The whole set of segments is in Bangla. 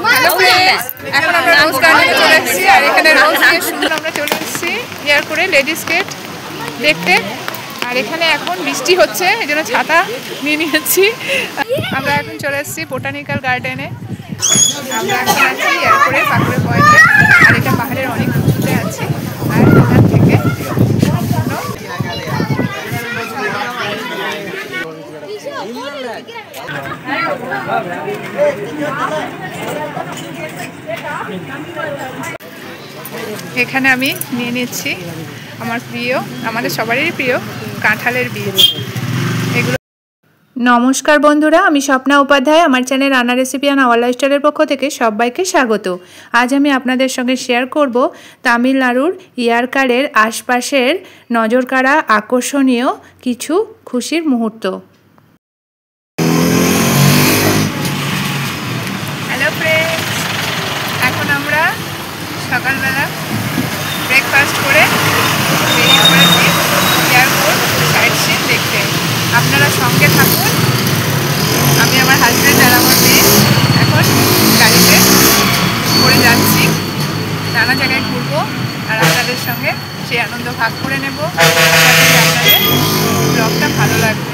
হ্যালো ফ্রেন্ডস, এখন আমরা রোজ গার্ডেনে চলে এসেছি আর এখানে রোজ দিয়ে সুন্দর আমরা চলে এসেছি ইয়ার করে লেডিস গেট দেখতে। আর এখানে এখন বৃষ্টি হচ্ছে, এই জন্য ছাতা নিয়ে নিয়েছি। আমরা এখন চলে এসেছি বোটানিক্যাল গার্ডেনে। আমরা এখন আছি ইয়ার করে পাকুড়ে পয়েন্টে, আর এটা পাহাড়ের অনেক উঁচুতে আছে। আর এখান থেকে এখানে আমি নিয়ে নিচ্ছি আমার প্রিয়, আমাদের সবারই প্রিয় কাঁঠালের বীজ। এগুলো নমস্কার বন্ধুরা, আমি স্বপ্না উপাধ্যায়। আমার চ্যানেল রান্না রেসিপি অ্যান্ড আওয়ার লাইফস্টাইলের পক্ষ থেকে সবাইকে স্বাগত। আজ আমি আপনাদের সঙ্গে শেয়ার করব তামিলনাড়ুর ইয়ারকারের আশপাশের নজরকাড়া আকর্ষণীয় কিছু খুশির মুহূর্ত। হ্যালো ফ্রেন্ডস, এখন আমরা সকালবেলা ব্রেকফাস্ট করে বেরিয়ে পড়েছি এয়ারপোর্ট সাইট সিন দেখতে। আপনারা সঙ্গে থাকুন। আমি, আমার হাজব্যান্ড আর আমার মেয়ে এখন গাড়িতে করে যাচ্ছি, নানা জায়গায় ঘুরবো আর আপনাদের সঙ্গে সেই আনন্দ ভাগ করে নেব। আপনাদের ব্লগটা ভালো লাগবে।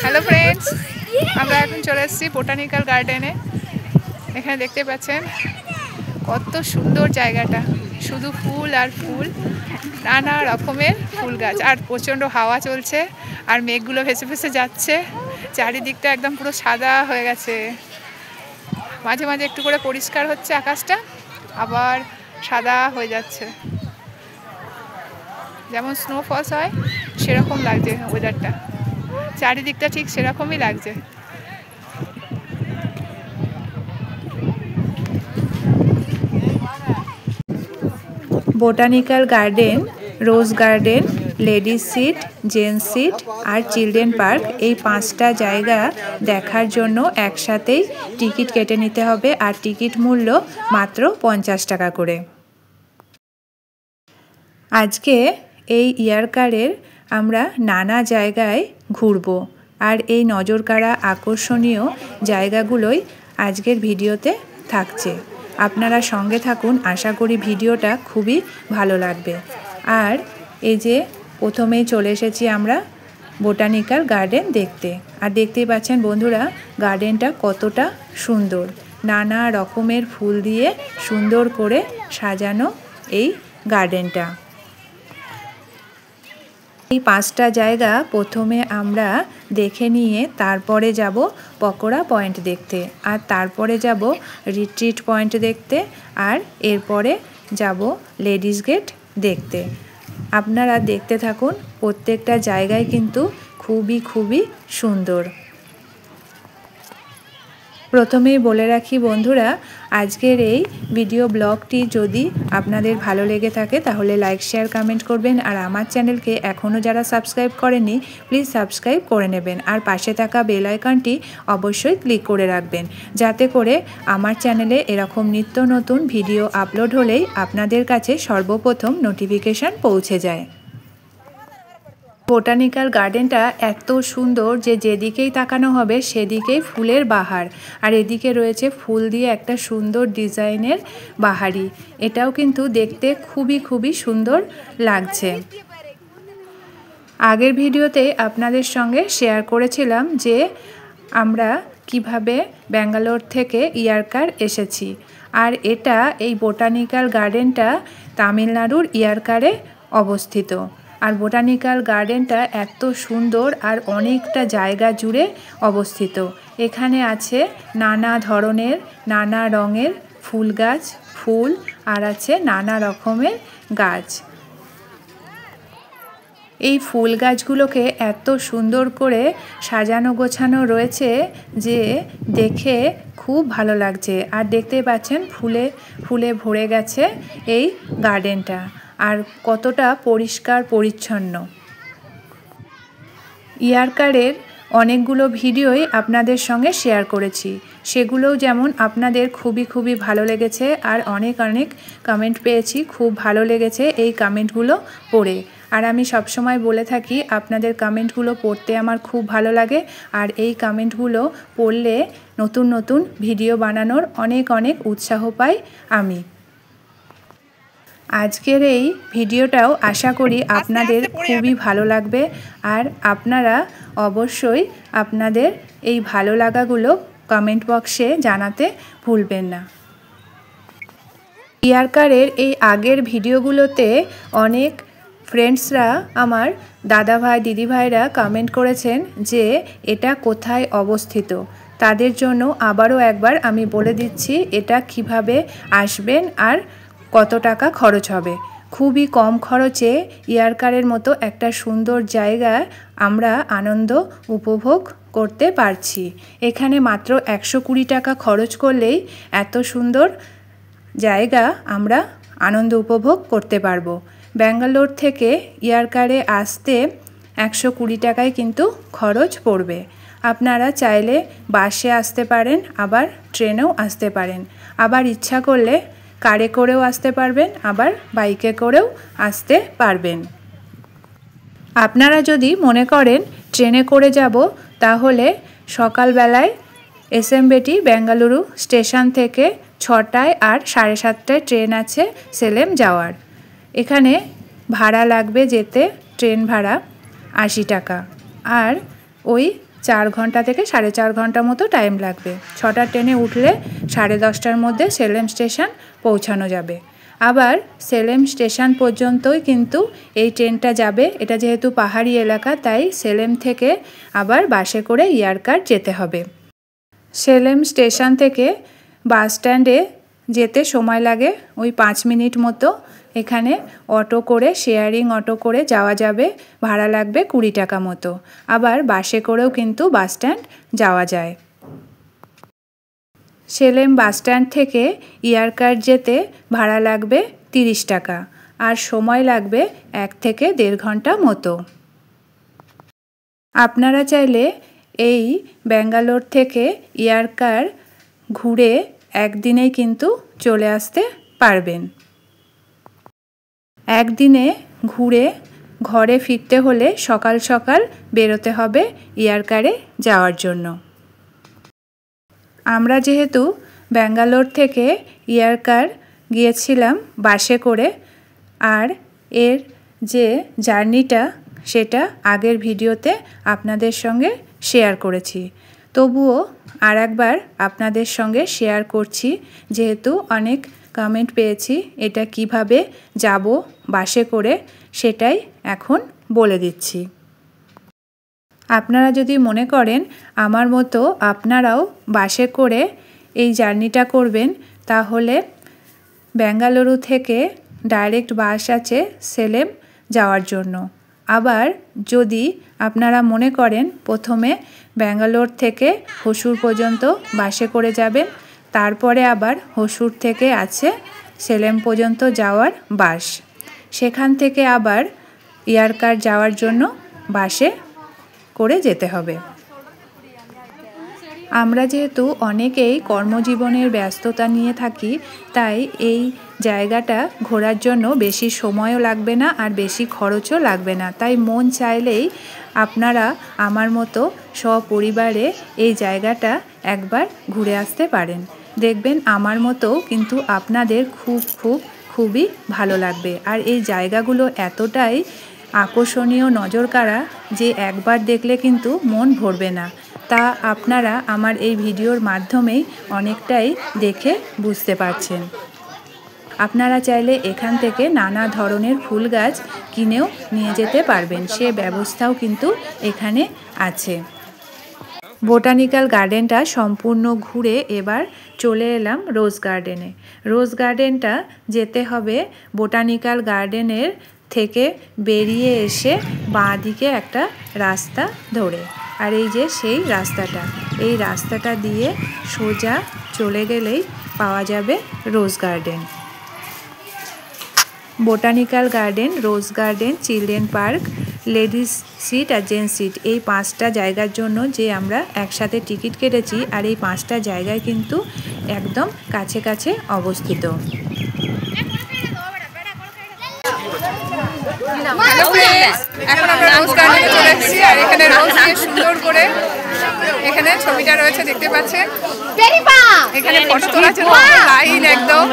হ্যালো ফ্রেন্ডস, আমরা এখন চলে এসেছি বোটানিক্যাল গার্ডেনে। এখানে দেখতে পাচ্ছেন কত সুন্দর জায়গাটা, শুধু ফুল আর ফুল, নানা রকমের ফুল গাছ, আর প্রচণ্ড হাওয়া চলছে আর মেঘগুলো ভেসে ভেসে যাচ্ছে। চারিদিকটা একদম পুরো সাদা হয়ে গেছে, মাঝে মাঝে একটু করে পরিষ্কার হচ্ছে আকাশটা, আবার সাদা হয়ে যাচ্ছে। যেমন স্নোফলস হয় সেরকম লাগছে ওয়েদারটা, চারিদিকটা ঠিক সেরকমই লাগছে। Botanical garden, rose garden, ladies seat, gents seat আর চিলড্রেন পার্ক, এই 5টা জায়গা দেখার জন্য একসাথেই টিকিট কেটে নিতে হবে। আর টিকিট মূল্য মাত্র 50 টাকা করে। আজকে এই ইয়ারকারের আমরা নানা জায়গায় ঘুরব, আর এই নজরকাড়া আকর্ষণীয় জায়গাগুলোই আজকের ভিডিওতে থাকছে। আপনারা সঙ্গে থাকুন, আশা করি ভিডিওটা খুবই ভালো লাগবে। আর এই যে প্রথমেই চলে এসেছি আমরা বোটানিক্যাল গার্ডেন দেখতে, আর দেখতেই পাচ্ছেন বন্ধুরা গার্ডেনটা কতটা সুন্দর, নানা রকমের ফুল দিয়ে সুন্দর করে সাজানো এই গার্ডেনটা। এই 5টা জায়গা প্রথমে আমরা দেখে নিয়ে তারপরে যাব পকোড়া পয়েন্ট দেখতে, আর তারপরে যাব রিট্রিট পয়েন্ট দেখতে, আর এরপরে যাব লেডিস গেট দেখতে। আপনারা দেখতে থাকুন, প্রত্যেকটা জায়গায় কিন্তু খুবই সুন্দর। প্রথমেই বলে রাখি বন্ধুরা, আজকের এই ভিডিও ব্লগটি যদি আপনাদের ভালো লেগে থাকে তাহলে লাইক, শেয়ার, কমেন্ট করবেন। আর আমার চ্যানেলকে এখনও যারা সাবস্ক্রাইব করেনি প্লিজ সাবস্ক্রাইব করে নেবেন, আর পাশে থাকা বেল আইকনটি অবশ্যই ক্লিক করে রাখবেন, যাতে করে আমার চ্যানেলে এরকম নিত্য নতুন ভিডিও আপলোড হলেই আপনাদের কাছে সর্বপ্রথম নোটিফিকেশান পৌঁছে যায়। বোটানিক্যাল গার্ডেনটা এত সুন্দর যে যেদিকেই তাকানো হবে সেদিকেই ফুলের বাহার, আর এদিকে রয়েছে ফুল দিয়ে একটা সুন্দর ডিজাইনের বাহারি। এটাও কিন্তু দেখতে খুবই সুন্দর লাগছে। আগের ভিডিওতে আপনাদের সঙ্গে শেয়ার করেছিলাম যে আমরা কিভাবে ব্যাঙ্গালোর থেকে ইয়ারকার এসেছি, আর এটা এই বোটানিক্যাল গার্ডেনটা তামিলনাড়ুর ইয়ারকারে অবস্থিত। আর বোটানিক্যাল গার্ডেনটা এত সুন্দর আর অনেকটা জায়গা জুড়ে অবস্থিত। এখানে আছে নানা ধরনের, নানা রঙের ফুল গাছ, ফুল, আর আছে নানা রকমের গাছ। এই ফুল গাছগুলোকে এত সুন্দর করে সাজানো গোছানো রয়েছে যে দেখে খুব ভালো লাগছে। আর দেখতেই পাচ্ছেন ফুলে ভরে গেছে এই গার্ডেনটা, আর কতটা পরিষ্কার পরিচ্ছন্ন। ইয়ারকারের অনেকগুলো ভিডিওই আপনাদের সঙ্গে শেয়ার করেছি, সেগুলোও যেমন আপনাদের খুবই ভালো লেগেছে, আর অনেক কমেন্ট পেয়েছি, খুব ভালো লেগেছে এই কমেন্টগুলো পড়ে। আর আমি সবসময় বলে থাকি আপনাদের কমেন্টগুলো পড়তে আমার খুব ভালো লাগে, আর এই কমেন্টগুলো পড়লে নতুন নতুন ভিডিও বানানোর অনেক অনেক উৎসাহ পাই আমি। আজকের এই ভিডিওটাও আশা করি আপনাদের খুবই ভালো লাগবে, আর আপনারা অবশ্যই আপনাদের এই ভালো লাগাগুলো কমেন্ট বক্সে জানাতে ভুলবেন না। ইয়ারকারের এই আগের ভিডিওগুলোতে অনেক ফ্রেন্ডসরা, আমার দাদাভাই দিদিভাইরা কমেন্ট করেছেন যে এটা কোথায় অবস্থিত। তাদের জন্য আবারও একবার আমি বলে দিচ্ছি এটা কিভাবে আসবেন আর কত টাকা খরচ হবে। খুবই কম খরচে ইয়ারকারের মতো একটা সুন্দর জায়গা আমরা আনন্দ উপভোগ করতে পারছি। এখানে মাত্র 120 টাকা খরচ করলেই এত সুন্দর জায়গা আমরা আনন্দ উপভোগ করতে পারবো। ব্যাঙ্গালোর থেকে ইয়ারকারে আসতে 120 টাকায় কিন্তু খরচ পড়বে। আপনারা চাইলে বাসে আসতে পারেন, আবার ট্রেনেও আসতে পারেন, আবার ইচ্ছা করলে কারে করেও আসতে পারবেন, আবার বাইকে করেও আসতে পারবেন। আপনারা যদি মনে করেন ট্রেনে করে যাব, তাহলে সকালবেলায় এসএমবিটি বেঙ্গালুরু স্টেশন থেকে 6টায় আর 7:30টায় ট্রেন আছে সেলেম যাওয়ার। এখানে ভাড়া লাগবে যেতে, ট্রেন ভাড়া 80 টাকা, আর ওই 4 ঘন্টা থেকে 4.5 ঘন্টা মতো টাইম লাগবে। 6টার ট্রেনে উঠলে 10:30টার মধ্যে সেলেম স্টেশন পৌঁছানো যাবে। আবার সেলেম স্টেশন পর্যন্তই কিন্তু এই ট্রেনটা যাবে। এটা যেহেতু পাহাড়ি এলাকা, তাই সেলেম থেকে আবার বাসে করে ইয়ারকার যেতে হবে। সেলেম স্টেশন থেকে বাস স্ট্যান্ডে যেতে সময় লাগে ওই 5 মিনিট মতো। এখানে অটো করে, শেয়ারিং অটো করে যাওয়া যাবে, ভাড়া লাগবে 20 টাকা মতো। আবার বাসে করেও কিন্তু বাস স্ট্যান্ড যাওয়া যায়। সেলেম বাস স্ট্যান্ড থেকে ইয়ারকার যেতে ভাড়া লাগবে 30 টাকা, আর সময় লাগবে 1 থেকে 1.5 ঘন্টা মতো। আপনারা চাইলে এই ব্যাঙ্গালোর থেকে ইয়ারকার ঘুরে একদিনেই কিন্তু চলে আসতে পারবেন। একদিনে ঘুরে ঘরে ফিরতে হলে সকাল সকাল বেরোতে হবে ইয়ারকারে যাওয়ার জন্য। আমরা যেহেতু ব্যাঙ্গালোর থেকে ইয়ারকার গিয়েছিলাম বাসে করে, আর এর যে জার্নিটা সেটা আগের ভিডিওতে আপনাদের সঙ্গে শেয়ার করেছি। তবুও আর একবার আপনাদের সঙ্গে শেয়ার করছি, যেহেতু অনেক কমেন্ট পেয়েছি এটা কিভাবে যাব বাসে করে, সেটাই এখন বলে দিচ্ছি। আপনারা যদি মনে করেন আমার মতো আপনারাও বাসে করে এই জার্নিটা করবেন, তাহলে বেঙ্গালুরু থেকে ডাইরেক্ট বাস আছে সেলেম যাওয়ার জন্য। আবার যদি আপনারা মনে করেন প্রথমে ব্যাঙ্গালোর থেকে হসুর পর্যন্ত বাসে করে যাবেন, তারপরে আবার হসুর থেকে আছে সেলেম পর্যন্ত যাওয়ার বাস, সেখান থেকে আবার ইয়ারকার যাওয়ার জন্য বাসে করে যেতে হবে। আমরা যেহেতু অনেকেই কর্মজীবনের ব্যস্ততা নিয়ে থাকি, তাই এই জায়গাটা ঘোরার জন্য বেশি সময়ও লাগবে না আর বেশি খরচও লাগবে না। তাই মন চাইলেই আপনারা আমার মতো সপরিবারে এই জায়গাটা একবার ঘুরে আসতে পারেন। দেখবেন আমার মতো কিন্তু আপনাদের খুবই ভালো লাগবে। আর এই জায়গাগুলো এতটাই আকর্ষণীয়, নজরকাড়া যে একবার দেখলে কিন্তু মন ভরবে না। তা আপনারা আমার এই ভিডিওর মাধ্যমেই অনেকটাই দেখে বুঝতে পারছেন। আপনারা চাইলে এখান থেকে নানা ধরনের ফুল গাছ কিনেও নিয়ে যেতে পারবেন, সে ব্যবস্থাও কিন্তু এখানে আছে। বোটানিক্যাল গার্ডেনটা সম্পূর্ণ ঘুরে এবার চলে এলাম রোজ গার্ডেনে। রোজ গার্ডেনটা যেতে হবে বোটানিক্যাল গার্ডেনের থেকে বেরিয়ে এসে বাঁ দিকে একটা রাস্তা ধরে। আর এই যে সেই রাস্তাটা, এই রাস্তাটা দিয়ে সোজা চলে গেলেই পাওয়া যাবে rose garden. Botanical garden, rose garden, children park, ladies seat আর জেন্টস সিট, এই 5টা জায়গার জন্য যে আমরা একসাথে টিকিট কেটেছি। আর এই 5টা জায়গায় কিন্তু একদম কাছে কাছে অবস্থিত। হ্যালো ফ্রেন্ডস, এখন আমরা রোজ গার্ডেনে চলে এসেছি আর এখানে রোজ দিয়ে সুন্দর করে এখানে ছবিটা রয়েছে দেখতে পাচ্ছেন। এখানে ফটো তোলার জন্য লাইন একদম।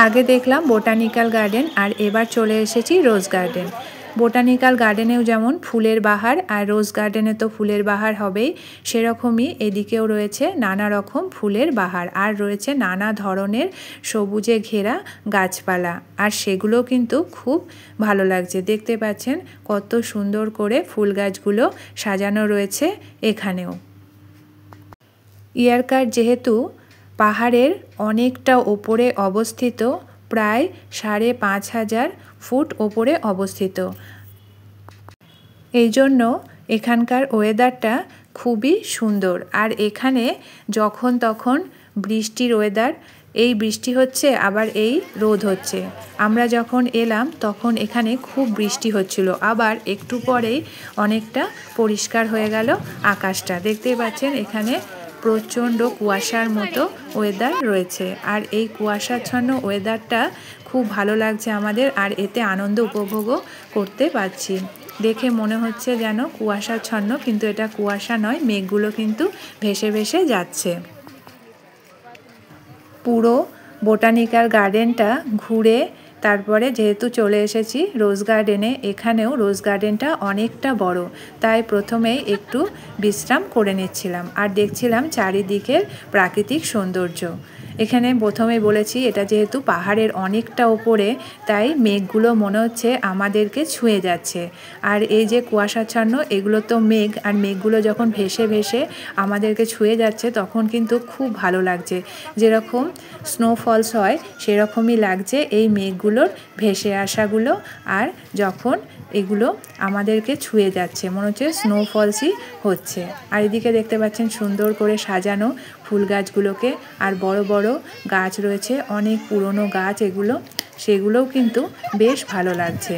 আগে দেখলাম বোটানিক্যাল গার্ডেন আর এবার চলে এসেছি রোজ গার্ডেন। বোটানিক্যাল গার্ডেনেও যেমন ফুলের বাহার আর রোজ গার্ডেনে তো ফুলের বাহার হবেই, সেরকমই এদিকেও রয়েছে নানা রকম ফুলের বাহার আর রয়েছে নানা ধরনের সবুজে ঘেরা গাছপালা, আর সেগুলো কিন্তু খুব ভালো লাগছে। দেখতে পাচ্ছেন কত সুন্দর করে ফুল গাছগুলো সাজানো রয়েছে এখানেও। ইয়ারকার যেহেতু পাহাড়ের অনেকটা ওপরে অবস্থিত, প্রায় 5,500 ফুট ওপরে অবস্থিত, এই জন্য এখানকার ওয়েদারটা খুবই সুন্দর। আর এখানে যখন তখন বৃষ্টির ওয়েদার, এই বৃষ্টি হচ্ছে আবার এই রোদ হচ্ছে। আমরা যখন এলাম তখন এখানে খুব বৃষ্টি হচ্ছিল, আবার একটু পরেই অনেকটা পরিষ্কার হয়ে গেল আকাশটা। দেখতেই পাচ্ছেন এখানে প্রচণ্ড কুয়াশার মতো ওয়েদার রয়েছে, আর এই কুয়াশাচ্ছন্ন ওয়েদারটা খুব ভালো লাগছে আমাদের, আর এতে আনন্দ উপভোগও করতে পারছি। দেখে মনে হচ্ছে যেন কুয়াশাচ্ছন্ন, কিন্তু এটা কুয়াশা নয়, মেঘগুলো কিন্তু ভেসে ভেসে যাচ্ছে। পুরো বোটানিক্যাল গার্ডেনটা ঘুরে তারপরে যেহেতু চলে এসেছি রোজ গার্ডেনে, এখানেও রোজ গার্ডেনটা অনেকটা বড়, তাই প্রথমেই একটু বিশ্রাম করে নিচ্ছিলাম আর দেখছিলাম চারিদিকের প্রাকৃতিক সৌন্দর্য। এখানে প্রথমে বলেছি এটা যেহেতু পাহাড়ের অনেকটা ওপরে, তাই মেঘগুলো মনে হচ্ছে আমাদেরকে ছুঁয়ে যাচ্ছে। আর এই যে কুয়াশাচ্ছন্ন, এগুলো তো মেঘ, আর মেঘগুলো যখন ভেসে ভেসে আমাদেরকে ছুঁয়ে যাচ্ছে তখন কিন্তু খুব ভালো লাগছে। যেরকম স্নোফলস হয় সেরকমই লাগছে এই মেঘগুলোর ভেসে আসাগুলো, আর যখন এগুলো আমাদেরকে ছুঁয়ে যাচ্ছে মনে হচ্ছে স্নোফলসই হচ্ছে। আর এদিকে দেখতে পাচ্ছেন সুন্দর করে সাজানো ফুল গাছগুলোকে, আর বড় বড় গাছ রয়েছে, অনেক পুরনো গাছ এগুলো, সেগুলোও কিন্তু বেশ ভালো লাগছে।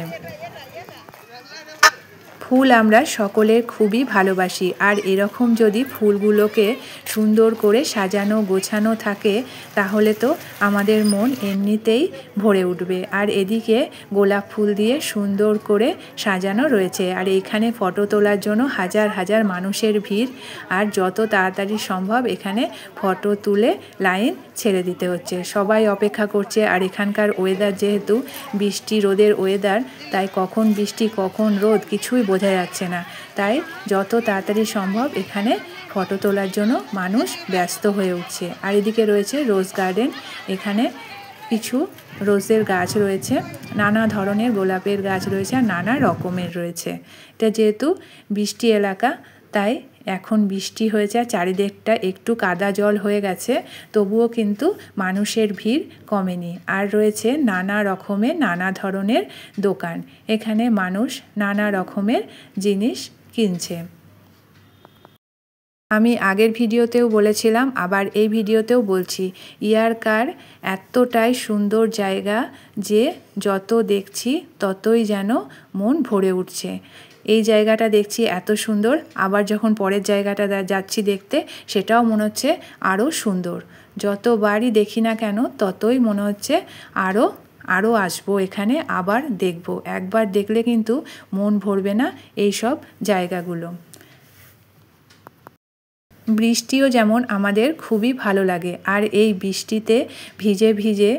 ফুল আমরা সকলের খুবই ভালোবাসি, আর এরকম যদি ফুলগুলোকে সুন্দর করে সাজানো গোছানো থাকে তাহলে তো আমাদের মন এমনিতেই ভরে উঠবে। আর এদিকে গোলাপ ফুল দিয়ে সুন্দর করে সাজানো রয়েছে, আর এইখানে ফটো তোলার জন্য হাজার হাজার মানুষের ভিড়, আর যত তাড়াতাড়ি সম্ভব এখানে ফটো তুলে লাইন ছেড়ে দিতে হচ্ছে। সবাই অপেক্ষা করছে, আর এখানকার ওয়েদার যেহেতু বৃষ্টি রোদের ওয়েদার, তাই কখন বৃষ্টি কখন রোদ কিছুই বোঝা যাচ্ছে না, তাই যত তাড়াতাড়ি সম্ভব এখানে ফটো তোলার জন্য মানুষ ব্যস্ত হয়ে উঠছে। আর এদিকে রয়েছে রোজ গার্ডেন, এখানে কিছু রোজের গাছ রয়েছে, নানা ধরনের গোলাপের গাছ রয়েছে, আর নানা রকমের রয়েছে। এটা যেহেতু বৃষ্টি এলাকা, তাই এখন বৃষ্টি হয়েছে আর চারিদিকটা একটু কাদা জল হয়ে গেছে, তবুও কিন্তু মানুষের ভিড় কমেনি। আর রয়েছে নানা রকমের নানা ধরনের দোকান, এখানে মানুষ নানা রকমের জিনিস কিনছে। আমি আগের ভিডিওতেও বলেছিলাম, আবার এই ভিডিওতেও বলছি, ইয়ারকার এতটাই সুন্দর জায়গা যে যত দেখছি ততই যেন মন ভরে উঠছে। এই জায়গাটা দেখছি এত সুন্দর, আবার যখন পরের জায়গাটা যাচ্ছি দেখতে সেটাও মনে হচ্ছে আরও সুন্দর। যতবারই দেখি না কেন ততই মনে হচ্ছে আরও আসবো এখানে, আবার দেখব। একবার দেখলে কিন্তু মন ভরবে না এই সব জায়গাগুলো। বৃষ্টিও যেমন আমাদের খুবই ভালো লাগে, আর এই বৃষ্টিতে ভিজে ভিজে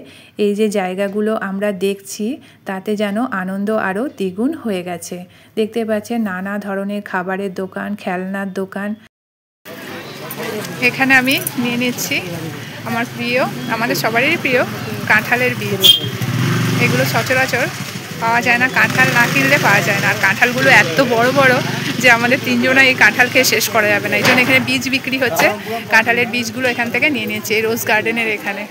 এই যে জায়গাগুলো আমরা দেখছি তাতে যেন আনন্দ আরও দ্বিগুণ হয়ে গেছে। দেখতে পাচ্ছেন নানা ধরনের খাবারের দোকান, খেলনার দোকান। এখানে আমি নিয়ে নিচ্ছি আমার প্রিয়, আমাদের সবারই প্রিয় কাঁঠালের বীজ। এগুলো সচরাচর পাওয়া যায় না, কাঁঠাল না কিনলে পাওয়া যায় না। আর কাঁঠালগুলো এত বড় বড় যে আমাদের তিনজনে এই কাঁঠাল খেয়ে শেষ করা যাবে না, এই জন্য এখানে বীজ বিক্রি হচ্ছে। কাঁঠালের বীজগুলো এখান থেকে নিয়ে নিয়েছি এই রোজ গার্ডেনের এখানে।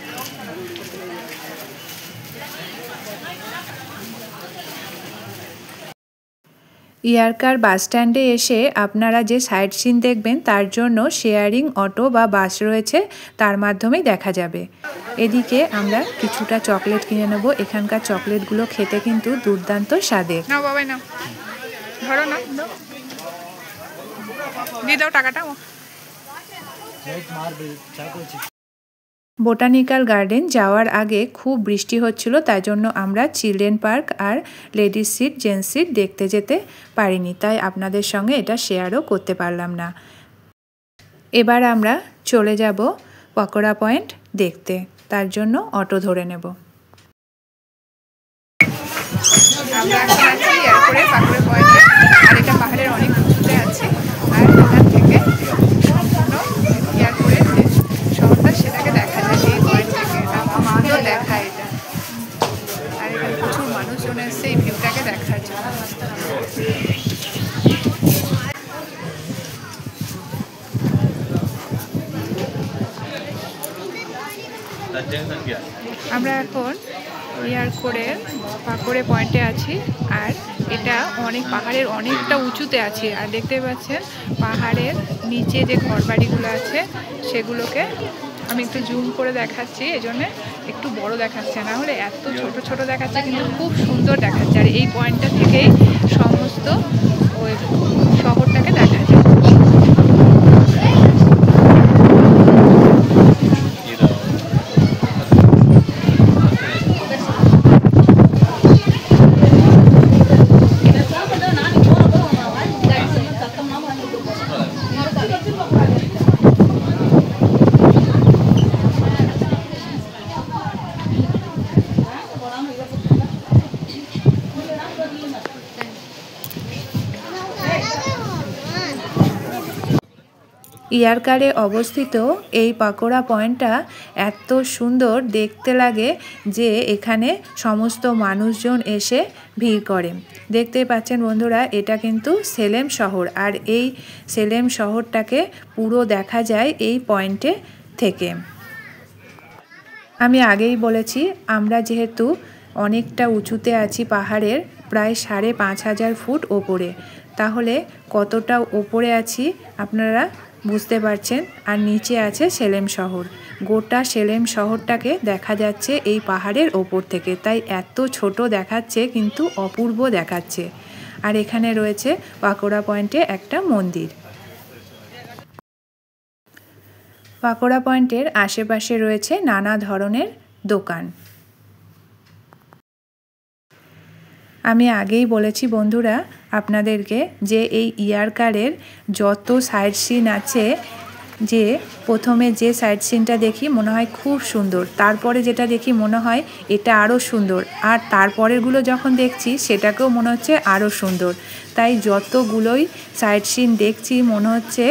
ইয়ারকার বাস স্ট্যান্ডে এসে আপনারা যে সাইট সিন দেখবেন তার জন্য শেয়ারিং অটো বা বাস রয়েছে, তার মাধ্যমেই দেখা যাবে। এদিকে আমরা কিছুটা চকলেট কিনে নেব, এখানকার চকলেটগুলো খেতে কিন্তু দুর্দান্ত স্বাদের। নাও বাবাই নাও, ধরো না। দিয়ে দাও টাকাটা। বোটানিক্যাল গার্ডেন যাওয়ার আগে খুব বৃষ্টি হচ্ছিল, তাই জন্য আমরা চিলড্রেন পার্ক আর লেডিস সিট জেন্টস সিট দেখতে যেতে পারিনি, তাই আপনাদের সঙ্গে এটা শেয়ারও করতে পারলাম না। এবার আমরা চলে যাব পকোড়া পয়েন্ট দেখতে, তার জন্য অটো ধরে নেব। আমরা এখন আছি এয়ারপোর্টে পাকড়া পয়েন্টে, আর এটা পাহাড়ের অনেক উঁচুতে আছে। আর এখান থেকে সম্পূর্ণ এয়ারপোর্টের যে শহরটা সেটাকে দেখা যায় এই পয়েন্ট থেকে। সুন্দর দেখা এটা, আর এখানে প্রচুর মানুষজন এসছে এই ভিউটাকে দেখার জন্য। আমরা এখন এয়ারপোর্টের পাকড়ে পয়েন্টে আছি, আর এটা অনেক পাহাড়ের অনেকটা উঁচুতে আছে। আর দেখতে পাচ্ছেন পাহাড়ের নিচে যে ঘরবাড়িগুলো আছে সেগুলোকে আমি একটু জুম করে দেখাচ্ছি, এজন্য একটু বড় দেখাচ্ছে, না হলে এত ছোট ছোট দেখাচ্ছে, কিন্তু খুব সুন্দর দেখাচ্ছে। আর এই পয়েন্টটা থেকেই সমস্ত ওই শহরটাকে দেখা যায়। ইয়ারকারে অবস্থিত এই পাকোড়া পয়েন্টটা এত সুন্দর দেখতে লাগে যে এখানে সমস্ত মানুষজন এসে ভিড় করে। দেখতেই পাচ্ছেন বন্ধুরা, এটা কিন্তু সেলেম শহর, আর এই সেলেম শহরটাকে পুরো দেখা যায় এই পয়েন্টে থেকে। আমি আগেই বলেছি, আমরা যেহেতু অনেকটা উঁচুতে আছি পাহাড়ের, প্রায় 5,500 ফুট ওপরে, তাহলে কতটা ওপরে আছি আপনারা বুঝতে পারছেন। আর নিচে আছে সেলেম শহর, গোটা সেলেম শহরটাকে দেখা যাচ্ছে এই পাহাড়ের ওপর থেকে, তাই এত ছোট দেখাচ্ছে কিন্তু অপূর্ব দেখাচ্ছে। আর এখানে রয়েছে পাকোড়া পয়েন্টে একটা মন্দির। পাকোড়া পয়েন্টের আশেপাশে রয়েছে নানা ধরনের দোকান। আমি আগেই বলেছি বন্ধুরা আপনাদেরকে যে এই ইয়ারকারের যত সাইট সিন আছে, যে প্রথমে যে সাইট সিনটা দেখি মনে হয় খুব সুন্দর, তারপরে যেটা দেখি মনে হয় এটা আরও সুন্দর, আর তারপরেরগুলো যখন দেখছি সেটাকেও মনে হচ্ছে আরও সুন্দর। তাই যতগুলোই সাইট সিন দেখছি মনে হচ্ছে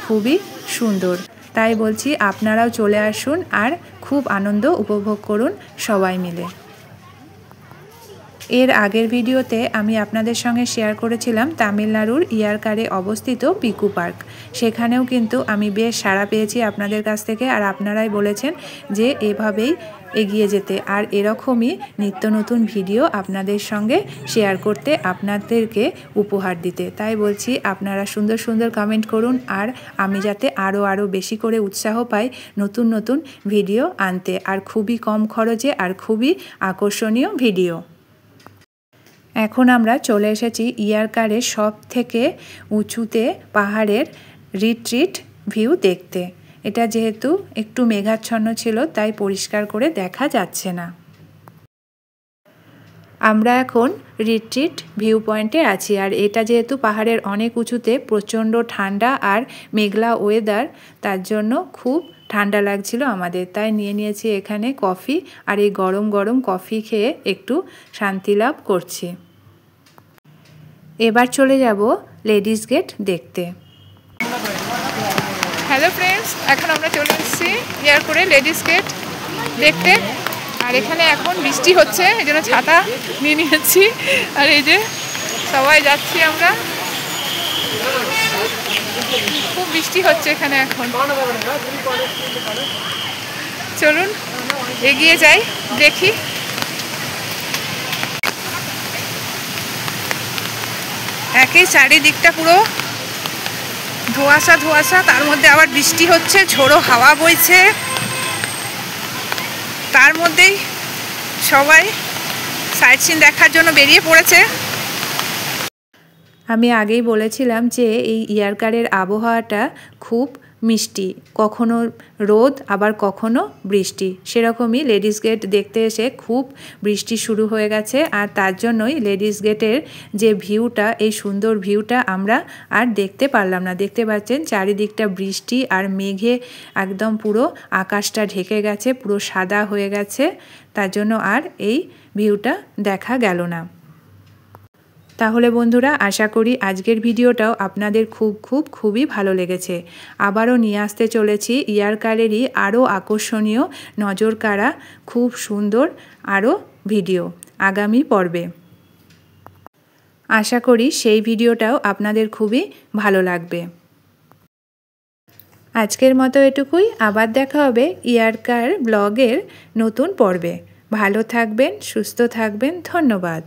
খুবই সুন্দর। তাই বলছি আপনারাও চলে আসুন আর খুব আনন্দ উপভোগ করুন সবাই মিলে। এর আগের ভিডিওতে আমি আপনাদের সঙ্গে শেয়ার করেছিলাম তামিলনাড়ুর ইয়ারকারে অবস্থিত পিকু পার্ক। সেখানেও কিন্তু আমি বেশ সাড়া পেয়েছি আপনাদের কাছ থেকে, আর আপনারাই বলেছেন যে এভাবেই এগিয়ে যেতে, আর এরকমই নিত্য নতুন ভিডিও আপনাদের সঙ্গে শেয়ার করতে, আপনাদেরকে উপহার দিতে। তাই বলছি আপনারা সুন্দর সুন্দর কমেন্ট করুন, আর আমি যাতে আরও বেশি করে উৎসাহ পাই নতুন নতুন ভিডিও আনতে, আর খুবই কম খরচে আর খুবই আকর্ষণীয় ভিডিও। এখন আমরা চলে এসেছি ইয়ারকারের সব থেকে উঁচুতে পাহাড়ের রিট্রিট ভিউ দেখতে। এটা যেহেতু একটু মেঘাচ্ছন্ন ছিল তাই পরিষ্কার করে দেখা যাচ্ছে না। আমরা এখন রিট্রিট ভিউ পয়েন্টে আছি, আর এটা যেহেতু পাহাড়ের অনেক উঁচুতে, প্রচণ্ড ঠান্ডা আর মেঘলা ওয়েদার, তার জন্য খুব ঠান্ডা লাগছিল আমাদের, তাই নিয়ে নিয়েছি এখানে কফি, আর এই গরম গরম কফি খেয়ে একটু শান্তি লাভ করছি। এবার চলে যাব লেডিস গেট দেখতে। হ্যালো ফ্রেন্ডস, এখন আমরা চলে এসেছি এয়ারপোর্টে লেডিস গেট দেখতে। আর এখানে এখন বৃষ্টি হচ্ছে, এই জন্য ছাতা নিয়ে নিয়েছি, আর এই যে সবাই যাচ্ছি আমরা। খুব বৃষ্টি হচ্ছে এখানে এখন। চলুন এগিয়ে যাই, দেখি। একই চারিদিকটা পুরো ধোঁয়াশা ধোঁয়াশা, তার মধ্যে আবার বৃষ্টি হচ্ছে, ঝোড়ো হাওয়া বইছে, তার মধ্যেই সবাই সাইট সিন দেখার জন্য বেরিয়ে পড়েছে। আমি আগেই বলেছিলাম যে এই ইয়ারকারের আবহাওয়াটা খুব মিষ্টি, কখনো রোদ আবার কখনো বৃষ্টি। সেরকমই লেডিস গেট দেখতে এসে খুব বৃষ্টি শুরু হয়ে গেছে, আর তার জন্যই লেডিস গেটের যে ভিউটা, এই সুন্দর ভিউটা আমরা আর দেখতে পারলাম না। দেখতে পাচ্ছেন চারিদিকটা বৃষ্টি আর মেঘে একদম পুরো আকাশটা ঢেকে গেছে, পুরো সাদা হয়ে গেছে, তার জন্য আর এই ভিউটা দেখা গেল না। তাহলে বন্ধুরা, আশা করি আজকের ভিডিওটাও আপনাদের খুবই ভালো লেগেছে। আবারও নিয়ে আসতে চলেছি ইয়ারকারেরই আরও আকর্ষণীয় নজরকাড়া খুব সুন্দর আরও ভিডিও আগামী পর্বে। আশা করি সেই ভিডিওটাও আপনাদের খুবই ভালো লাগবে। আজকের মতো এটুকুই, আবার দেখা হবে ইয়ারকার ব্লগের নতুন পর্বে। ভালো থাকবেন, সুস্থ থাকবেন, ধন্যবাদ।